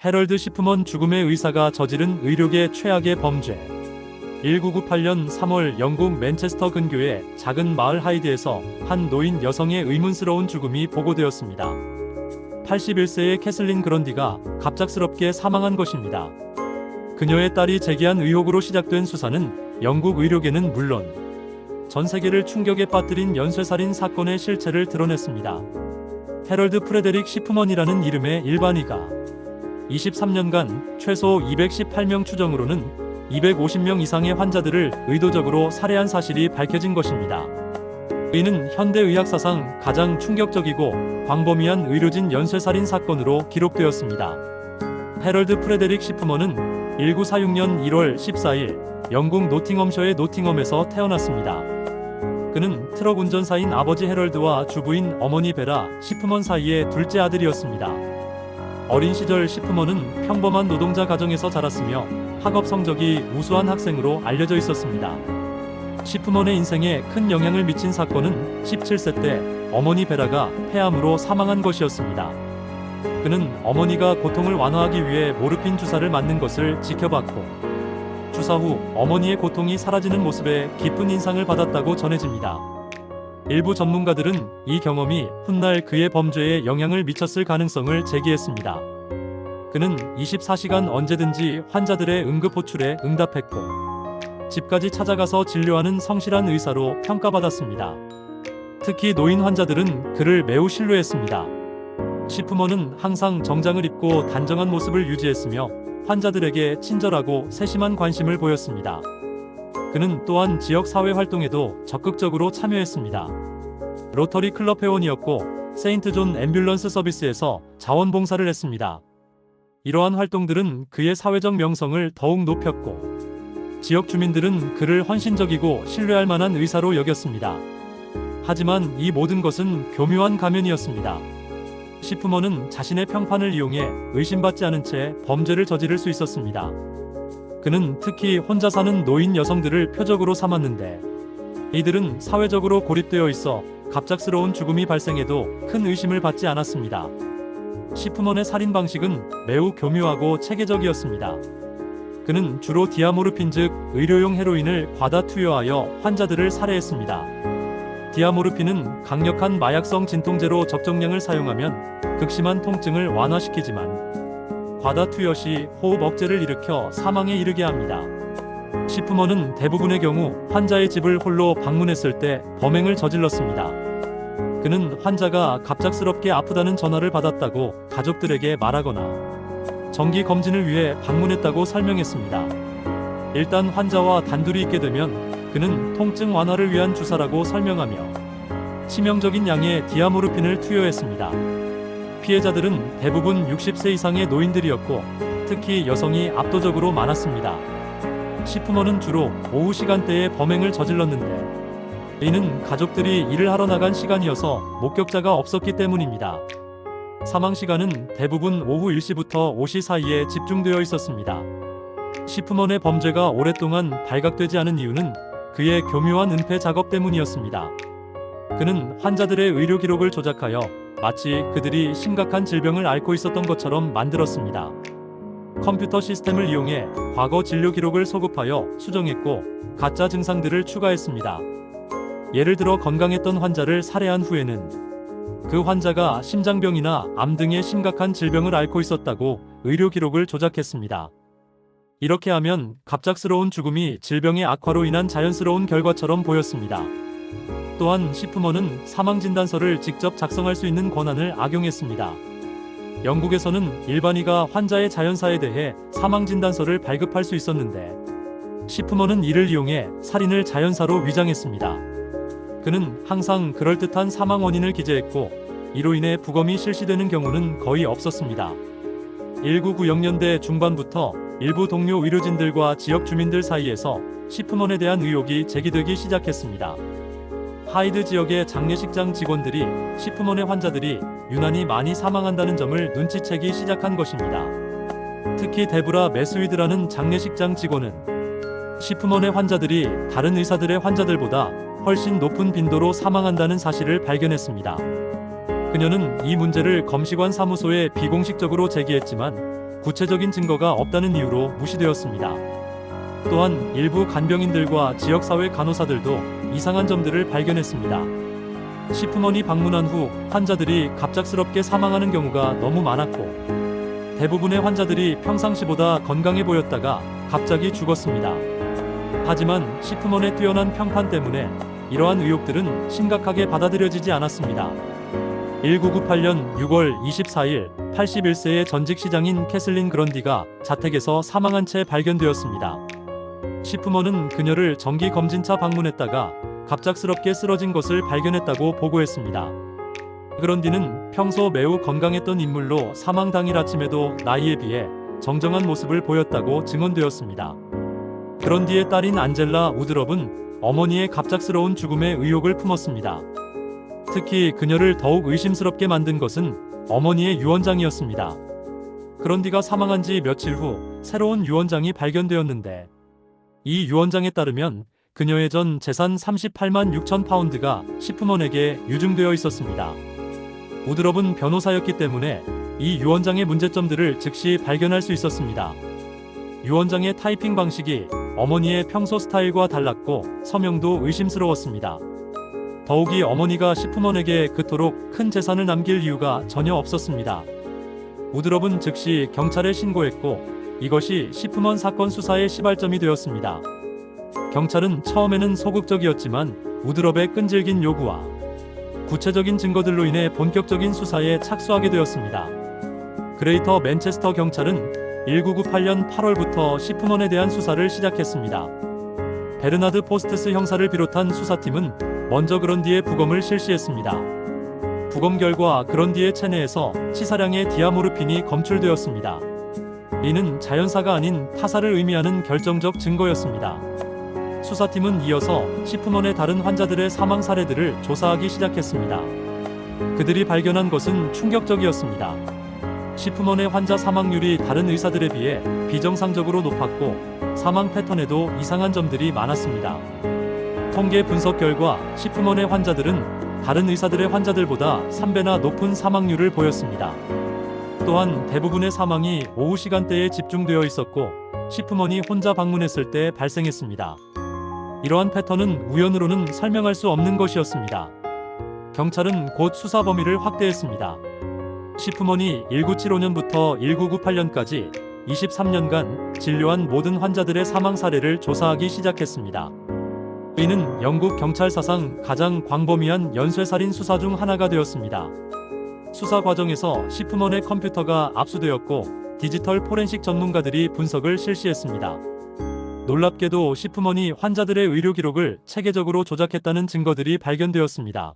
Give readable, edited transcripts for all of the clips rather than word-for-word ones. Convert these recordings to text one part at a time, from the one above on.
해럴드 시프먼 죽음의 의사가 저지른 의료계 최악의 범죄. 1998년 3월 영국 맨체스터 근교의 작은 마을 하이드에서 한 노인 여성의 의문스러운 죽음이 보고되었습니다. 81세의 캐슬린 그런디가 갑작스럽게 사망한 것입니다. 그녀의 딸이 제기한 의혹으로 시작된 수사는 영국 의료계는 물론 전 세계를 충격에 빠뜨린 연쇄살인 사건의 실체를 드러냈습니다. 해럴드 프레데릭 시프먼이라는 이름의 일반의가 23년간 최소 218명 추정으로는 250명 이상의 환자들을 의도적으로 살해한 사실이 밝혀진 것입니다. 이는 현대의학 사상 가장 충격적이고 광범위한 의료진 연쇄살인 사건으로 기록되었습니다. 해럴드 프레데릭 시프먼은 1946년 1월 14일 영국 노팅엄셔의 노팅엄에서 태어났습니다. 그는 트럭 운전사인 아버지 해럴드와 주부인 어머니 베라 시프먼 사이의 둘째 아들이었습니다. 어린 시절 시프먼은 평범한 노동자 가정에서 자랐으며 학업 성적이 우수한 학생으로 알려져 있었습니다. 시프먼의 인생에 큰 영향을 미친 사건은 17세 때 어머니 베라가 폐암으로 사망한 것이었습니다. 그는 어머니가 고통을 완화하기 위해 모르핀 주사를 맞는 것을 지켜봤고 주사 후 어머니의 고통이 사라지는 모습에 깊은 인상을 받았다고 전해집니다. 일부 전문가들은 이 경험이 훗날 그의 범죄에 영향을 미쳤을 가능성을 제기했습니다. 그는 24시간 언제든지 환자들의 응급 호출에 응답했고 집까지 찾아가서 진료하는 성실한 의사로 평가받았습니다. 특히 노인 환자들은 그를 매우 신뢰했습니다. 시프먼은 항상 정장을 입고 단정한 모습을 유지했으며 환자들에게 친절하고 세심한 관심을 보였습니다. 그는 또한 지역 사회 활동에도 적극적으로 참여했습니다. 로터리 클럽 회원이었고 세인트 존 앰뷸런스 서비스에서 자원봉사를 했습니다. 이러한 활동들은 그의 사회적 명성을 더욱 높였고 지역 주민들은 그를 헌신적이고 신뢰할 만한 의사로 여겼습니다. 하지만 이 모든 것은 교묘한 가면이었습니다. 시프먼은 자신의 평판을 이용해 의심받지 않은 채 범죄를 저지를 수 있었습니다. 그는 특히 혼자 사는 노인 여성들을 표적으로 삼았는데 이들은 사회적으로 고립되어 있어 갑작스러운 죽음이 발생해도 큰 의심을 받지 않았습니다. 시프먼의 살인 방식은 매우 교묘하고 체계적이었습니다. 그는 주로 디아모르핀 즉 의료용 헤로인을 과다 투여하여 환자들을 살해했습니다. 디아모르핀은 강력한 마약성 진통제로 적정량을 사용하면 극심한 통증을 완화시키지만 과다 투여 시 호흡 억제를 일으켜 사망에 이르게 합니다. 시프먼은 대부분의 경우 환자의 집을 홀로 방문했을 때 범행을 저질렀습니다. 그는 환자가 갑작스럽게 아프다는 전화를 받았다고 가족들에게 말하거나 정기 검진을 위해 방문했다고 설명했습니다. 일단 환자와 단둘이 있게 되면 그는 통증 완화를 위한 주사라고 설명하며 치명적인 양의 디아모르핀을 투여했습니다. 피해자들은 대부분 60세 이상의 노인들이었고 특히 여성이 압도적으로 많았습니다. 시프먼은 주로 오후 시간대에 범행을 저질렀는데 이는 가족들이 일을 하러 나간 시간이어서 목격자가 없었기 때문입니다. 사망 시간은 대부분 오후 1시부터 5시 사이에 집중되어 있었습니다. 시프먼의 범죄가 오랫동안 발각되지 않은 이유는 그의 교묘한 은폐 작업 때문이었습니다. 그는 환자들의 의료 기록을 조작하여 마치 그들이 심각한 질병을 앓고 있었던 것처럼 만들었습니다. 컴퓨터 시스템을 이용해 과거 진료 기록을 소급하여 수정했고 가짜 증상들을 추가했습니다. 예를 들어 건강했던 환자를 살해한 후에는 그 환자가 심장병이나 암 등의 심각한 질병을 앓고 있었다고 의료 기록을 조작했습니다. 이렇게 하면 갑작스러운 죽음이 질병의 악화로 인한 자연스러운 결과처럼 보였습니다. 또한 시프먼은 사망진단서를 직접 작성할 수 있는 권한을 악용했습니다. 영국에서는 일반의가 환자의 자연사에 대해 사망진단서를 발급할 수 있었는데 시프먼은 이를 이용해 살인을 자연사로 위장했습니다. 그는 항상 그럴듯한 사망 원인을 기재했고 이로 인해 부검이 실시되는 경우는 거의 없었습니다. 1990년대 중반부터 일부 동료 의료진들과 지역 주민들 사이에서 시프먼에 대한 의혹이 제기되기 시작했습니다. 하이드 지역의 장례식장 직원들이 시프먼의 환자들이 유난히 많이 사망한다는 점을 눈치채기 시작한 것입니다. 특히 데브라 매스위드라는 장례식장 직원은 시프먼의 환자들이 다른 의사들의 환자들보다 훨씬 높은 빈도로 사망한다는 사실을 발견했습니다. 그녀는 이 문제를 검시관 사무소에 비공식적으로 제기했지만 구체적인 증거가 없다는 이유로 무시되었습니다. 또한 일부 간병인들과 지역사회 간호사들도 이상한 점들을 발견했습니다. 시프먼이 방문한 후 환자들이 갑작스럽게 사망하는 경우가 너무 많았고, 대부분의 환자들이 평상시보다 건강해 보였다가 갑자기 죽었습니다. 하지만 시프먼의 뛰어난 평판 때문에 이러한 의혹들은 심각하게 받아들여지지 않았습니다. 1998년 6월 24일 81세의 전직 시장인 캐슬린 그런디가 자택에서 사망한 채 발견되었습니다. 시프먼은 그녀를 정기검진차 방문했다가 갑작스럽게 쓰러진 것을 발견했다고 보고했습니다. 그런디는 평소 매우 건강했던 인물로 사망 당일 아침에도 나이에 비해 정정한 모습을 보였다고 증언되었습니다. 그런디의 딸인 안젤라 우드럽은 어머니의 갑작스러운 죽음에 의혹을 품었습니다. 특히 그녀를 더욱 의심스럽게 만든 것은 어머니의 유언장이었습니다. 그런디가 사망한 지 며칠 후 새로운 유언장이 발견되었는데, 이 유언장에 따르면 그녀의 전 재산 38만 6천 파운드가 시프먼에게 유증되어 있었습니다. 우드럽은 변호사였기 때문에 이 유언장의 문제점들을 즉시 발견할 수 있었습니다. 유언장의 타이핑 방식이 어머니의 평소 스타일과 달랐고 서명도 의심스러웠습니다. 더욱이 어머니가 시프먼에게 그토록 큰 재산을 남길 이유가 전혀 없었습니다. 우드럽은 즉시 경찰에 신고했고, 이것이 시프먼 사건 수사의 시발점이 되었습니다. 경찰은 처음에는 소극적이었지만 우드럽의 끈질긴 요구와 구체적인 증거들로 인해 본격적인 수사에 착수하게 되었습니다. 그레이터 맨체스터 경찰은 1998년 8월부터 시프먼에 대한 수사를 시작했습니다. 베르나드 포스트스 형사를 비롯한 수사팀은 먼저 그런디의 부검을 실시했습니다. 부검 결과 그런디의 체내에서 치사량의 디아모르핀이 검출되었습니다. 이는 자연사가 아닌 타사를 의미하는 결정적 증거였습니다. 수사팀은 이어서 시프먼의 다른 환자들의 사망 사례들을 조사하기 시작했습니다. 그들이 발견한 것은 충격적이었습니다. 시프먼의 환자 사망률이 다른 의사들에 비해 비정상적으로 높았고, 사망 패턴에도 이상한 점들이 많았습니다. 통계 분석 결과 시프먼의 환자들은 다른 의사들의 환자들보다 3배나 높은 사망률을 보였습니다. 또한 대부분의 사망이 오후 시간대에 집중되어 있었고, 시프먼이 혼자 방문했을 때 발생했습니다. 이러한 패턴은 우연으로는 설명할 수 없는 것이었습니다. 경찰은 곧 수사 범위를 확대했습니다. 시프먼이 1975년부터 1998년까지 23년간 진료한 모든 환자들의 사망 사례를 조사하기 시작했습니다. 이는 영국 경찰 사상 가장 광범위한 연쇄살인 수사 중 하나가 되었습니다. 수사 과정에서 시프먼의 컴퓨터가 압수되었고, 디지털 포렌식 전문가들이 분석을 실시했습니다. 놀랍게도 시프먼이 환자들의 의료 기록을 체계적으로 조작했다는 증거들이 발견되었습니다.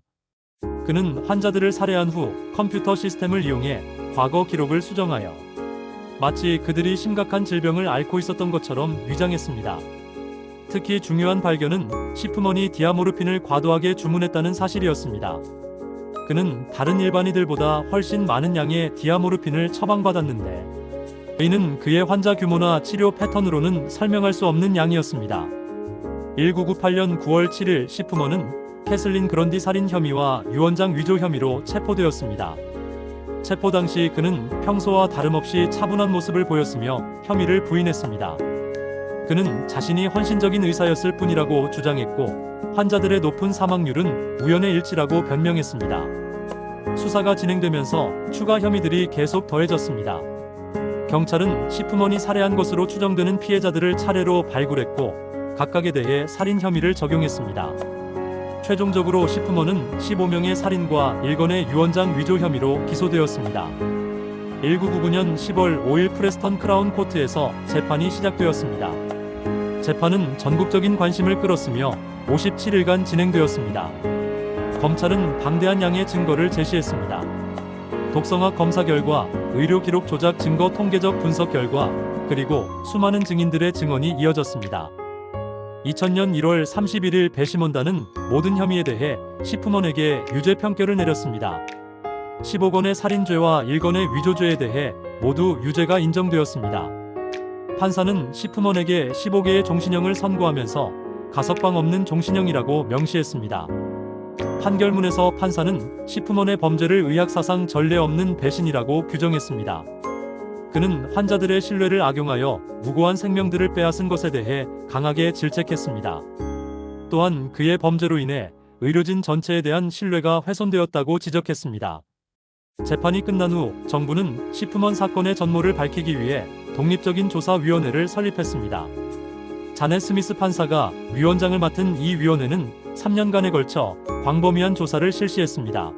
그는 환자들을 살해한 후 컴퓨터 시스템을 이용해 과거 기록을 수정하여 마치 그들이 심각한 질병을 앓고 있었던 것처럼 위장했습니다. 특히 중요한 발견은 시프먼이 디아모르핀을 과도하게 주문했다는 사실이었습니다. 그는 다른 일반인들보다 훨씬 많은 양의 디아모르핀을 처방받았는데, 이는 그의 환자 규모나 치료 패턴으로는 설명할 수 없는 양이었습니다. 1998년 9월 7일 시프먼은 캐슬린 그런디 살인 혐의와 유언장 위조 혐의로 체포되었습니다. 체포 당시 그는 평소와 다름없이 차분한 모습을 보였으며 혐의를 부인했습니다. 그는 자신이 헌신적인 의사였을 뿐이라고 주장했고, 환자들의 높은 사망률은 우연의 일치라고 변명했습니다. 수사가 진행되면서 추가 혐의들이 계속 더해졌습니다. 경찰은 시프먼이 살해한 것으로 추정되는 피해자들을 차례로 발굴했고, 각각에 대해 살인 혐의를 적용했습니다. 최종적으로 시프먼은 15명의 살인과 1건의 유언장 위조 혐의로 기소되었습니다. 1999년 10월 5일 프레스턴 크라운 코트에서 재판이 시작되었습니다. 재판은 전국적인 관심을 끌었으며 57일간 진행되었습니다. 검찰은 방대한 양의 증거를 제시했습니다. 독성학 검사 결과, 의료 기록 조작 증거 통계적 분석 결과, 그리고 수많은 증인들의 증언이 이어졌습니다. 2000년 1월 31일 배심원단은 모든 혐의에 대해 시프먼에게 유죄 판결을 내렸습니다. 15건의 살인죄와 1건의 위조죄에 대해 모두 유죄가 인정되었습니다. 판사는 시프먼에게 15개의 종신형을 선고하면서 가석방 없는 종신형이라고 명시했습니다. 판결문에서 판사는 시프먼의 범죄를 의학사상 전례 없는 배신이라고 규정했습니다. 그는 환자들의 신뢰를 악용하여 무고한 생명들을 빼앗은 것에 대해 강하게 질책했습니다. 또한 그의 범죄로 인해 의료진 전체에 대한 신뢰가 훼손되었다고 지적했습니다. 재판이 끝난 후 정부는 시프먼 사건의 전모를 밝히기 위해 독립적인 조사위원회를 설립했습니다. 자넷 스미스 판사가 위원장을 맡은 이 위원회는 3년간에 걸쳐 광범위한 조사를 실시했습니다.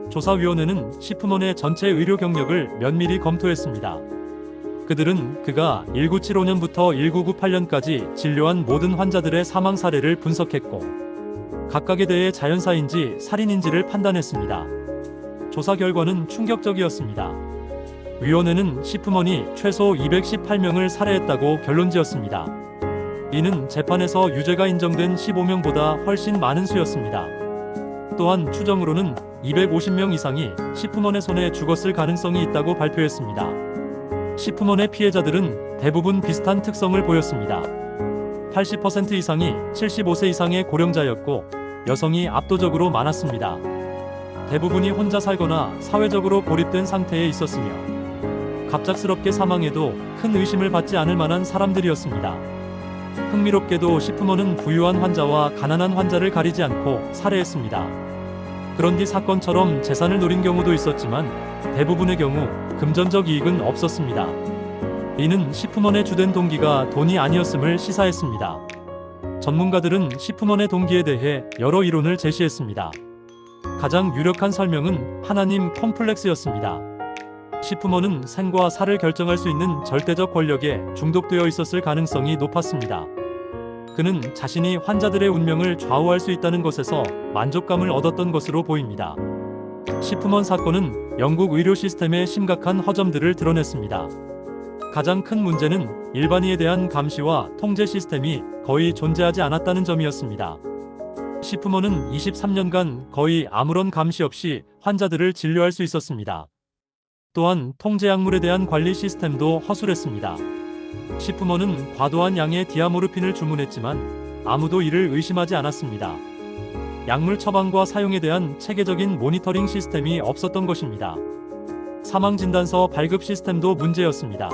조사위원회는 시프먼의 전체 의료 경력을 면밀히 검토했습니다. 그들은 그가 1975년부터 1998년까지 진료한 모든 환자들의 사망 사례를 분석했고, 각각에 대해 자연사인지 살인인지를 판단했습니다. 조사 결과는 충격적이었습니다. 위원회는 시프먼이 최소 218명을 살해했다고 결론지었습니다. 이는 재판에서 유죄가 인정된 15명보다 훨씬 많은 수였습니다. 또한 추정으로는 250명 이상이 시프먼의 손에 죽었을 가능성이 있다고 발표했습니다. 시프먼의 피해자들은 대부분 비슷한 특성을 보였습니다. 80% 이상이 75세 이상의 고령자였고, 여성이 압도적으로 많았습니다. 대부분이 혼자 살거나 사회적으로 고립된 상태에 있었으며, 갑작스럽게 사망해도 큰 의심을 받지 않을 만한 사람들이었습니다. 흥미롭게도 시프먼은 부유한 환자와 가난한 환자를 가리지 않고 살해했습니다. 그런 뒤 사건처럼 재산을 노린 경우도 있었지만 대부분의 경우 금전적 이익은 없었습니다. 이는 시프먼의 주된 동기가 돈이 아니었음을 시사했습니다. 전문가들은 시프먼의 동기에 대해 여러 이론을 제시했습니다. 가장 유력한 설명은 하나님 콤플렉스였습니다. 시프먼은 생과 사를 결정할 수 있는 절대적 권력에 중독되어 있었을 가능성이 높았습니다. 그는 자신이 환자들의 운명을 좌우할 수 있다는 것에서 만족감을 얻었던 것으로 보입니다. 시프먼 사건은 영국 의료 시스템의 심각한 허점들을 드러냈습니다. 가장 큰 문제는 일반인에 대한 감시와 통제 시스템이 거의 존재하지 않았다는 점이었습니다. 시프먼은 23년간 거의 아무런 감시 없이 환자들을 진료할 수 있었습니다. 또한 통제 약물에 대한 관리 시스템도 허술했습니다. 시프먼은 과도한 양의 디아모르핀을 주문했지만 아무도 이를 의심하지 않았습니다. 약물 처방과 사용에 대한 체계적인 모니터링 시스템이 없었던 것입니다. 사망진단서 발급 시스템도 문제였습니다.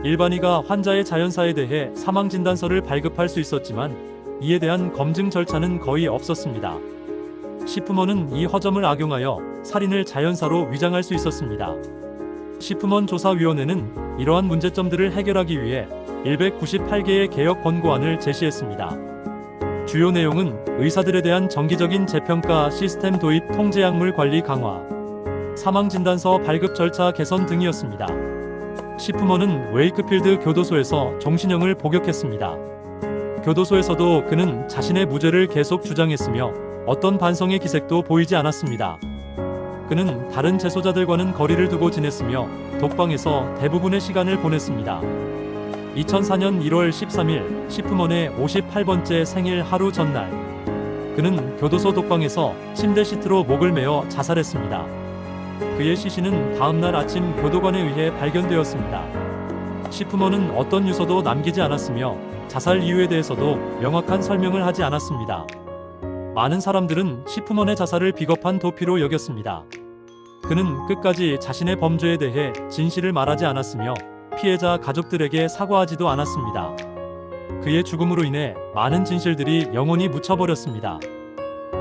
일반의가 환자의 자연사에 대해 사망진단서를 발급할 수 있었지만 이에 대한 검증 절차는 거의 없었습니다. 시프먼은 이 허점을 악용하여 살인을 자연사로 위장할 수 있었습니다. 시프먼 조사위원회는 이러한 문제점들을 해결하기 위해 198개의 개혁 권고안을 제시했습니다. 주요 내용은 의사들에 대한 정기적인 재평가 시스템 도입, 통제 약물 관리 강화, 사망진단서 발급 절차 개선 등이었습니다. 시프먼은 웨이크필드 교도소에서 종신형을 복역했습니다. 교도소에서도 그는 자신의 무죄를 계속 주장했으며 어떤 반성의 기색도 보이지 않았습니다. 그는 다른 재소자들과는 거리를 두고 지냈으며 독방에서 대부분의 시간을 보냈습니다. 2004년 1월 13일 시프먼의 58번째 생일 하루 전날, 그는 교도소 독방에서 침대 시트로 목을 메어 자살했습니다. 그의 시신은 다음날 아침 교도관에 의해 발견되었습니다. 시프먼은 어떤 유서도 남기지 않았으며 자살 이유에 대해서도 명확한 설명을 하지 않았습니다. 많은 사람들은 시프먼의 자살을 비겁한 도피로 여겼습니다. 그는 끝까지 자신의 범죄에 대해 진실을 말하지 않았으며 피해자 가족들에게 사과하지도 않았습니다. 그의 죽음으로 인해 많은 진실들이 영원히 묻혀버렸습니다.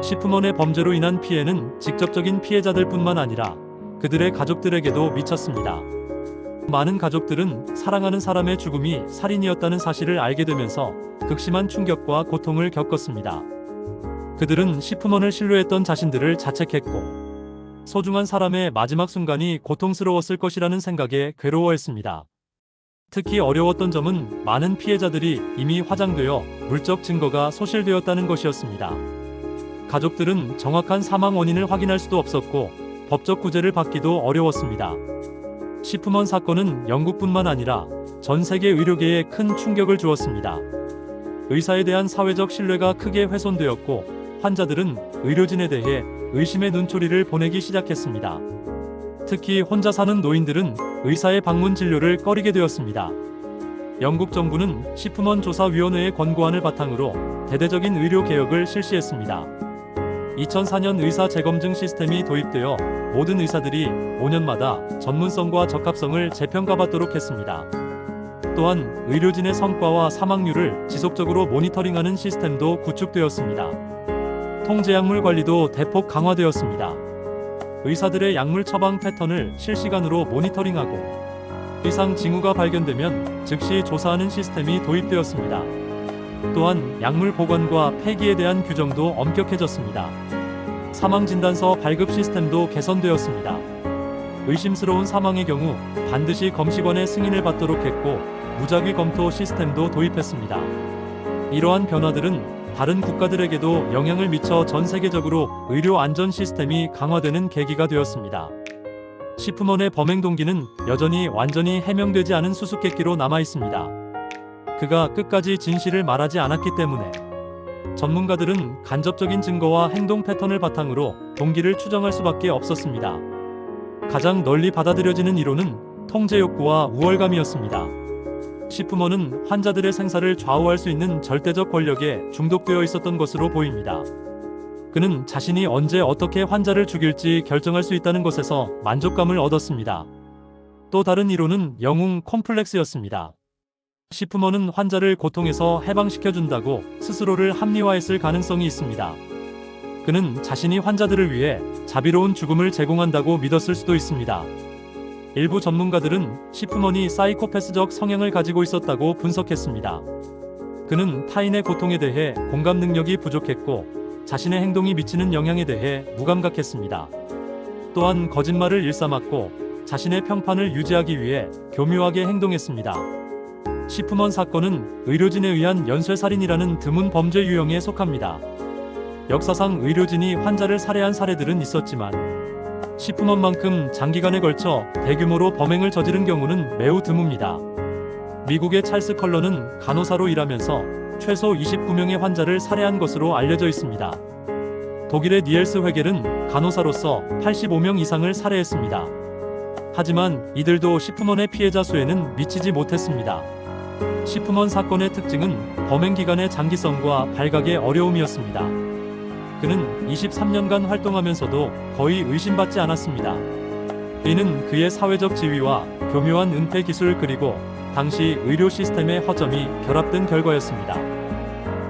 시프먼의 범죄로 인한 피해는 직접적인 피해자들뿐만 아니라 그들의 가족들에게도 미쳤습니다. 많은 가족들은 사랑하는 사람의 죽음이 살인이었다는 사실을 알게 되면서 극심한 충격과 고통을 겪었습니다. 그들은 시프먼을 신뢰했던 자신들을 자책했고, 소중한 사람의 마지막 순간이 고통스러웠을 것이라는 생각에 괴로워했습니다. 특히 어려웠던 점은 많은 피해자들이 이미 화장되어 물적 증거가 소실되었다는 것이었습니다. 가족들은 정확한 사망 원인을 확인할 수도 없었고 법적 구제를 받기도 어려웠습니다. 시프먼 사건은 영국뿐만 아니라 전 세계 의료계에 큰 충격을 주었습니다. 의사에 대한 사회적 신뢰가 크게 훼손되었고, 환자들은 의료진에 대해 의심의 눈초리를 보내기 시작했습니다. 특히 혼자 사는 노인들은 의사의 방문 진료를 꺼리게 되었습니다. 영국 정부는 시프먼 조사위원회의 권고안을 바탕으로 대대적인 의료 개혁을 실시했습니다. 2004년 의사 재검증 시스템이 도입되어 모든 의사들이 5년마다 전문성과 적합성을 재평가받도록 했습니다. 또한 의료진의 성과와 사망률을 지속적으로 모니터링하는 시스템도 구축되었습니다. 통제약물 관리도 대폭 강화되었습니다. 의사들의 약물 처방 패턴을 실시간으로 모니터링하고 이상 징후가 발견되면 즉시 조사하는 시스템이 도입되었습니다. 또한 약물 보관과 폐기에 대한 규정도 엄격해졌습니다. 사망진단서 발급 시스템도 개선되었습니다. 의심스러운 사망의 경우 반드시 검식원의 승인을 받도록 했고 무작위 검토 시스템도 도입했습니다. 이러한 변화들은 다른 국가들에게도 영향을 미쳐 전 세계적으로 의료 안전 시스템이 강화되는 계기가 되었습니다. 식품원의 범행 동기는 여전히 완전히 해명되지 않은 수수께끼로 남아 있습니다. 그가 끝까지 진실을 말하지 않았기 때문에 전문가들은 간접적인 증거와 행동 패턴을 바탕으로 동기를 추정할 수밖에 없었습니다. 가장 널리 받아들여지는 이론은 통제 욕구와 우월감이었습니다. 식품원은 환자들의 생사를 좌우할 수 있는 절대적 권력에 중독되어 있었던 것으로 보입니다. 그는 자신이 언제 어떻게 환자를 죽일지 결정할 수 있다는 것에서 만족감을 얻었습니다. 또 다른 이론은 영웅 콤플렉스였습니다. 식품원은 환자를 고통에서 해방시켜준다고 스스로를 합리화했을 가능성이 있습니다. 그는 자신이 환자들을 위해 자비로운 죽음을 제공한다고 믿었을 수도 있습니다. 일부 전문가들은 식품원이 사이코패스적 성향을 가지고 있었다고 분석했습니다. 그는 타인의 고통에 대해 공감 능력이 부족했고 자신의 행동이 미치는 영향에 대해 무감각했습니다. 또한 거짓말을 일삼았고 자신의 평판을 유지하기 위해 교묘하게 행동했습니다. 식품원 사건은 의료진에 의한 연쇄살인이라는 드문 범죄 유형에 속합니다. 역사상 의료진이 환자를 살해한 사례들은 있었지만 식품원만큼 장기간에 걸쳐 대규모로 범행을 저지른 경우는 매우 드뭅니다. 미국의 찰스 컬러는 간호사로 일하면서 최소 29명의 환자를 살해한 것으로 알려져 있습니다. 독일의 니엘스 회겔은 간호사로서 85명 이상을 살해했습니다. 하지만 이들도 식품원의 피해자 수에는 미치지 못했습니다. 식품원 사건의 특징은 범행 기간의 장기성과 발각의 어려움이었습니다. 그는 23년간 활동하면서도 거의 의심받지 않았습니다. 이는 그의 사회적 지위와 교묘한 은폐 기술 그리고 당시 의료 시스템의 허점이 결합된 결과였습니다.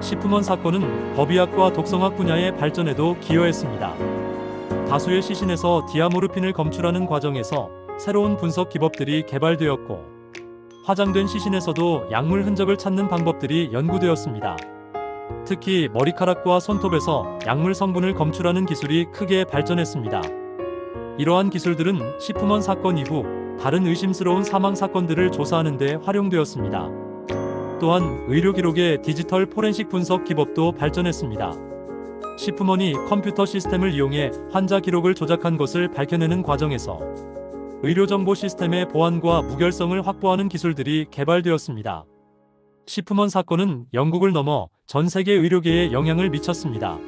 식품원 사건은 법의학과 독성학 분야의 발전에도 기여했습니다. 다수의 시신에서 디아모르핀을 검출하는 과정에서 새로운 분석 기법들이 개발되었고 화장된 시신에서도 약물 흔적을 찾는 방법들이 연구되었습니다. 특히 머리카락과 손톱에서 약물 성분을 검출하는 기술이 크게 발전했습니다. 이러한 기술들은 식품원 사건 이후 다른 의심스러운 사망 사건들을 조사하는 데 활용되었습니다. 또한 의료 기록의 디지털 포렌식 분석 기법도 발전했습니다. 식품원이 컴퓨터 시스템을 이용해 환자 기록을 조작한 것을 밝혀내는 과정에서 의료정보 시스템의 보안과 무결성을 확보하는 기술들이 개발되었습니다. 식품원 사건은 영국을 넘어 전 세계 의료계에 영향을 미쳤습니다.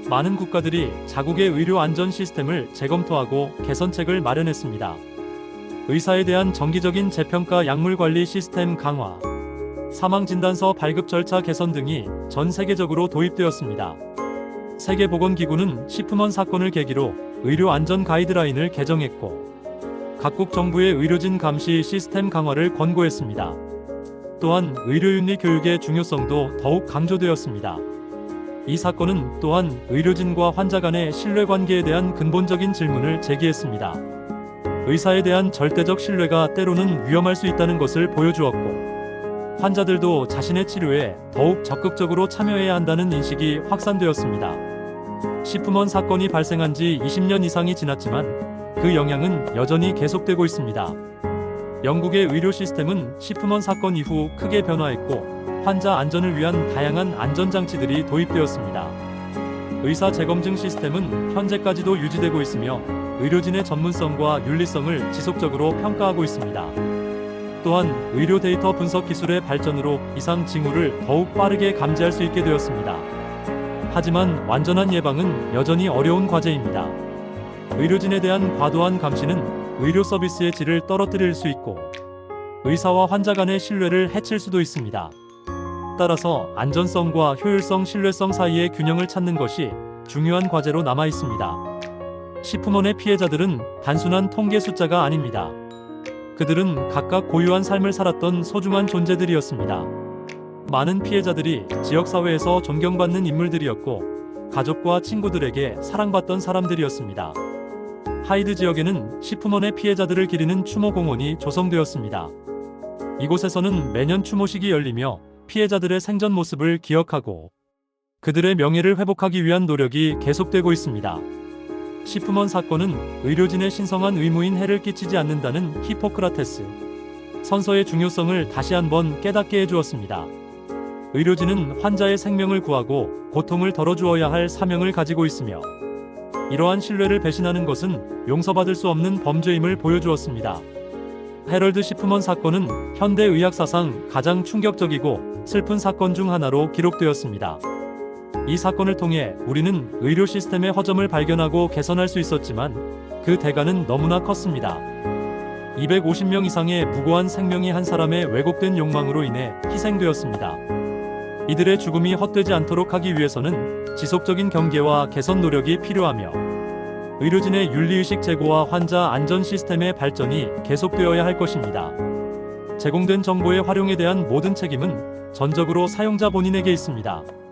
많은 국가들이 자국의 의료 안전 시스템을 재검토하고 개선책을 마련했습니다. 의사에 대한 정기적인 재평가 약물 관리 시스템 강화, 사망진단서 발급 절차 개선 등이 전 세계적으로 도입되었습니다. 세계보건기구는 식품원 사건을 계기로 의료 안전 가이드라인을 개정했고 각국 정부의 의료진 감시 시스템 강화를 권고했습니다. 또한 의료윤리 교육의 중요성도 더욱 강조되었습니다. 이 사건은 또한 의료진과 환자 간의 신뢰관계에 대한 근본적인 질문을 제기했습니다. 의사에 대한 절대적 신뢰가 때로는 위험할 수 있다는 것을 보여주었고 환자들도 자신의 치료에 더욱 적극적으로 참여해야 한다는 인식이 확산되었습니다. 식품원 사건이 발생한 지 20년 이상이 지났지만 그 영향은 여전히 계속되고 있습니다. 영국의 의료 시스템은 식품원 사건 이후 크게 변화했고 환자 안전을 위한 다양한 안전장치들이 도입되었습니다. 의사 재검증 시스템은 현재까지도 유지되고 있으며 의료진의 전문성과 윤리성을 지속적으로 평가하고 있습니다. 또한 의료 데이터 분석 기술의 발전으로 이상 징후를 더욱 빠르게 감지할 수 있게 되었습니다. 하지만 완전한 예방은 여전히 어려운 과제입니다. 의료진에 대한 과도한 감시는 의료 서비스의 질을 떨어뜨릴 수 있고 의사와 환자 간의 신뢰를 해칠 수도 있습니다. 따라서 안전성과 효율성, 신뢰성 사이의 균형을 찾는 것이 중요한 과제로 남아 있습니다. 식품원의 피해자들은 단순한 통계 숫자가 아닙니다. 그들은 각각 고유한 삶을 살았던 소중한 존재들이었습니다. 많은 피해자들이 지역사회에서 존경받는 인물들이었고 가족과 친구들에게 사랑받던 사람들이었습니다. 하이드 지역에는 식품원의 피해자들을 기리는 추모공원이 조성되었습니다. 이곳에서는 매년 추모식이 열리며 피해자들의 생전 모습을 기억하고 그들의 명예를 회복하기 위한 노력이 계속되고 있습니다. 식품원 사건은 의료진의 신성한 의무인 해를 끼치지 않는다는 히포크라테스 선서의 중요성을 다시 한번 깨닫게 해주었습니다. 의료진은 환자의 생명을 구하고 고통을 덜어주어야 할 사명을 가지고 있으며 이러한 신뢰를 배신하는 것은 용서받을 수 없는 범죄임을 보여주었습니다. 헤럴드 식품원 사건은 현대 의학 사상 가장 충격적이고 슬픈 사건 중 하나로 기록되었습니다. 이 사건을 통해 우리는 의료 시스템의 허점을 발견하고 개선할 수 있었지만 그 대가는 너무나 컸습니다. 250명 이상의 무고한 생명이 한 사람의 왜곡된 욕망으로 인해 희생되었습니다. 이들의 죽음이 헛되지 않도록 하기 위해서는 지속적인 경계와 개선 노력이 필요하며 의료진의 윤리의식 제고와 환자 안전 시스템의 발전이 계속되어야 할 것입니다. 제공된 정보의 활용에 대한 모든 책임은 전적으로 사용자 본인에게 있습니다.